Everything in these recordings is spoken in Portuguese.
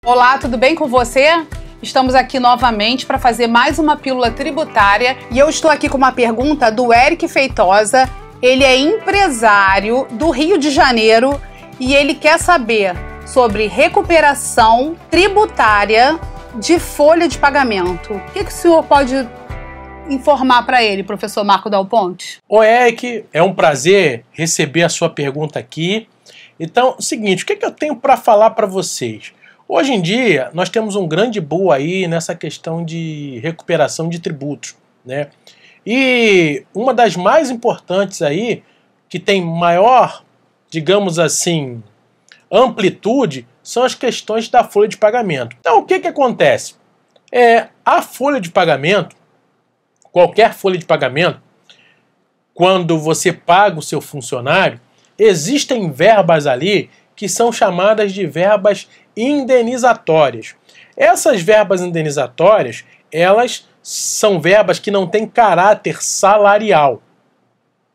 Olá, tudo bem com você? Estamos aqui novamente para fazer mais uma pílula tributária e eu estou aqui com uma pergunta do Eric Feitosa. Ele é empresário do Rio de Janeiro e ele quer saber sobre recuperação tributária de folha de pagamento. O que o senhor pode informar para ele, professor Marco Dal Ponte? Oi, Eric, é um prazer receber a sua pergunta aqui. Então, o seguinte, o que eu tenho para falar para vocês? Hoje em dia, nós temos um grande boom aí nessa questão de recuperação de tributos, né? E uma das mais importantes aí, que tem maior, digamos assim, amplitude, são as questões da folha de pagamento. Então, o que acontece? A folha de pagamento, qualquer folha de pagamento, quando você paga o seu funcionário, existem verbas ali que são chamadas de verbas indenizatórias. Essas verbas indenizatórias, elas são verbas que não têm caráter salarial.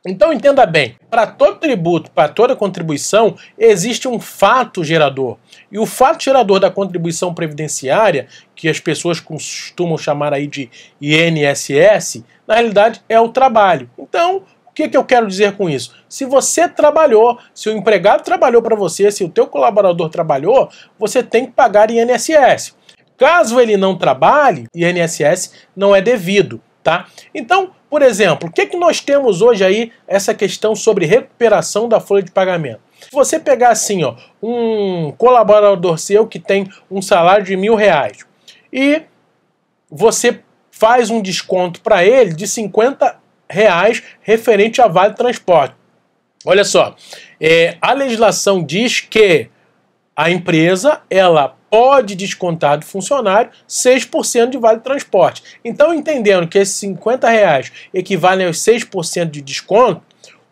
Então entenda bem, para todo tributo, para toda contribuição, existe um fato gerador. E o fato gerador da contribuição previdenciária, que as pessoas costumam chamar aí de INSS, na realidade é o trabalho. Então, o que eu quero dizer com isso? Se você trabalhou, se o empregado trabalhou para você, se o teu colaborador trabalhou, você tem que pagar INSS. Caso ele não trabalhe, INSS não é devido, tá? Então, por exemplo, o que nós temos hoje aí, essa questão sobre recuperação da folha de pagamento? Se você pegar assim, ó, um colaborador seu que tem um salário de R$1.000 e você faz um desconto para ele de R$50 referente a Vale Transporte. Olha só, a legislação diz que a empresa ela pode descontar do funcionário 6% de Vale Transporte. Então, entendendo que esses R$50 equivalem aos 6% de desconto,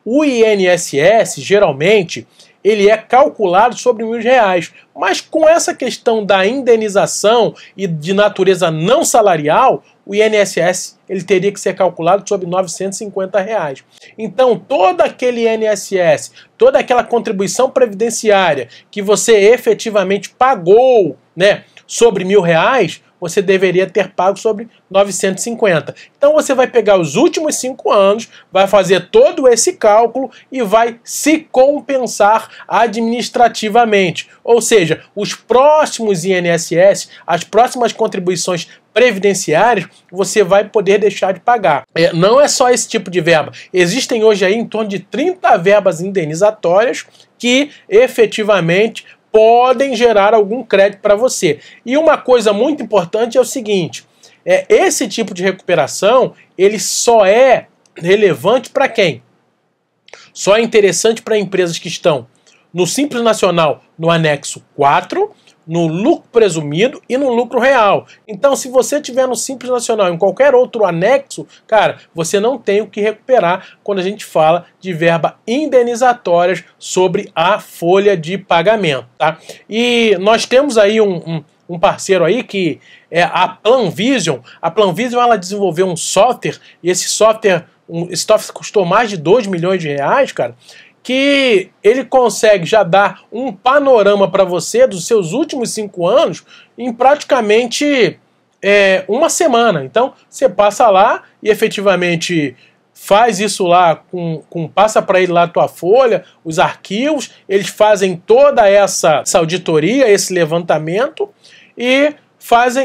o INSS, geralmente, ele é calculado sobre R$1.000. Mas com essa questão da indenização e de natureza não salarial, o INSS ele teria que ser calculado sobre R$950. Então, todo aquele INSS, toda aquela contribuição previdenciária que você efetivamente pagou, né, sobre R$1.000, você deveria ter pago sobre 950. Então você vai pegar os últimos 5 anos, vai fazer todo esse cálculo e vai se compensar administrativamente. Ou seja, os próximos INSS, as próximas contribuições previdenciárias, você vai poder deixar de pagar. Não é só esse tipo de verba. Existem hoje aí em torno de 30 verbas indenizatórias que efetivamente podem gerar algum crédito para você. E uma coisa muito importante é o seguinte, esse tipo de recuperação, ele só é relevante para quem? Só é interessante para empresas que estão no Simples Nacional, no anexo 4, no lucro presumido e no lucro real. Então, se você tiver no Simples Nacional em qualquer outro anexo, cara, você não tem o que recuperar quando a gente fala de verba indenizatórias sobre a folha de pagamento, tá? E nós temos aí um parceiro aí que é a Planvision. A Planvision ela desenvolveu um software e esse software custou mais de R$2 milhões, cara, que ele consegue já dar um panorama para você dos seus últimos 5 anos em praticamente uma semana. Então, você passa lá e efetivamente faz isso lá, passa para ele lá a tua folha, os arquivos, eles fazem toda essa auditoria, esse levantamento e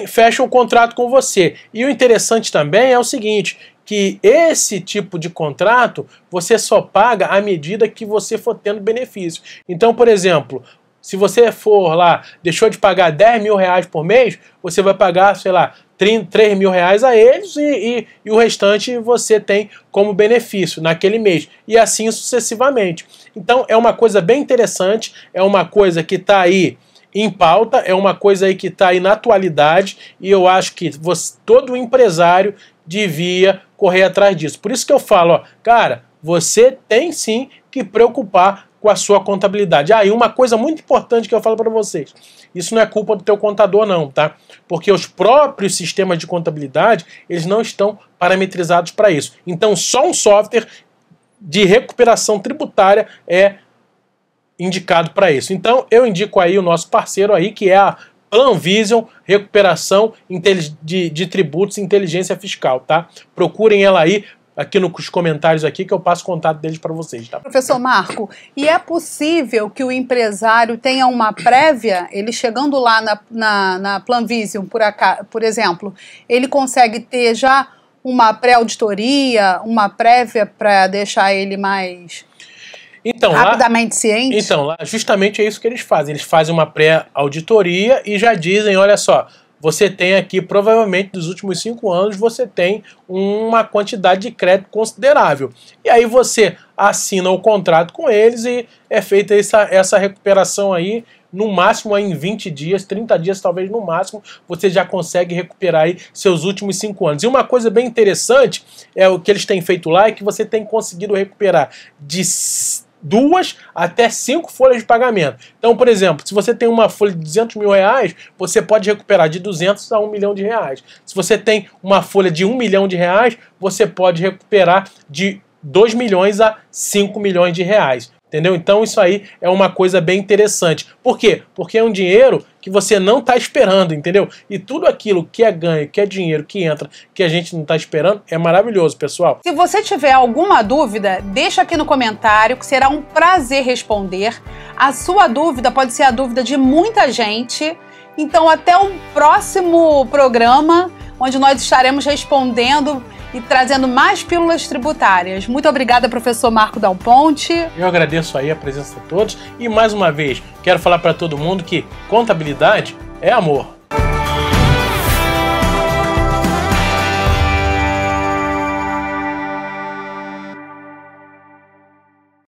fecham o contrato com você. E o interessante também é o seguinte, que esse tipo de contrato você só paga à medida que você for tendo benefício. Então, por exemplo, se você for lá, deixou de pagar R$10.000 por mês, você vai pagar, sei lá, R$3.000 a eles e o restante você tem como benefício naquele mês. E assim sucessivamente. Então, é uma coisa bem interessante, é uma coisa que está aí em pauta, é uma coisa aí que está aí na atualidade e eu acho que todo empresário devia correr atrás disso. Por isso que eu falo, ó, cara, você tem sim que preocupar com a sua contabilidade. E uma coisa muito importante que eu falo para vocês, isso não é culpa do teu contador não, tá? Porque os próprios sistemas de contabilidade, eles não estão parametrizados para isso. Então só um software de recuperação tributária é indicado para isso. Então eu indico aí o nosso parceiro aí, que é a Planvision, recuperação de tributos e inteligência fiscal, tá? Procurem ela aí, aqui nos comentários aqui, que eu passo o contato deles para vocês, tá? Professor Marco, e é possível que o empresário tenha uma prévia, ele chegando lá na Planvision, por exemplo, ele consegue ter já uma pré-auditoria, uma prévia para deixar ele mais rapidamente ciente? Então, lá justamente é isso que eles fazem. Eles fazem uma pré-auditoria e já dizem, olha só, você tem aqui, provavelmente, dos últimos 5 anos, você tem uma quantidade de crédito considerável. E aí você assina o contrato com eles e é feita essa recuperação aí, no máximo aí em 20 dias, 30 dias talvez no máximo, você já consegue recuperar aí seus últimos 5 anos. E uma coisa bem interessante, é o que eles têm feito lá, é que você tem conseguido recuperar de 2 até 5 folhas de pagamento. Então, por exemplo, se você tem uma folha de 200 mil reais, você pode recuperar de 200 a 1 milhão de reais. Se você tem uma folha de 1 milhão de reais, você pode recuperar de 2 milhões a 5 milhões de reais. Entendeu? Então isso aí é uma coisa bem interessante. Por quê? Porque é um dinheiro que você não está esperando, entendeu? E tudo aquilo que é ganho, que é dinheiro, que entra, que a gente não está esperando, é maravilhoso, pessoal. Se você tiver alguma dúvida, deixa aqui no comentário, que será um prazer responder. A sua dúvida pode ser a dúvida de muita gente. Então até o próximo programa, onde nós estaremos respondendo e trazendo mais pílulas tributárias. Muito obrigada, professor Marco Dal Ponte. Eu agradeço aí a presença de todos e, mais uma vez, quero falar para todo mundo que contabilidade é amor.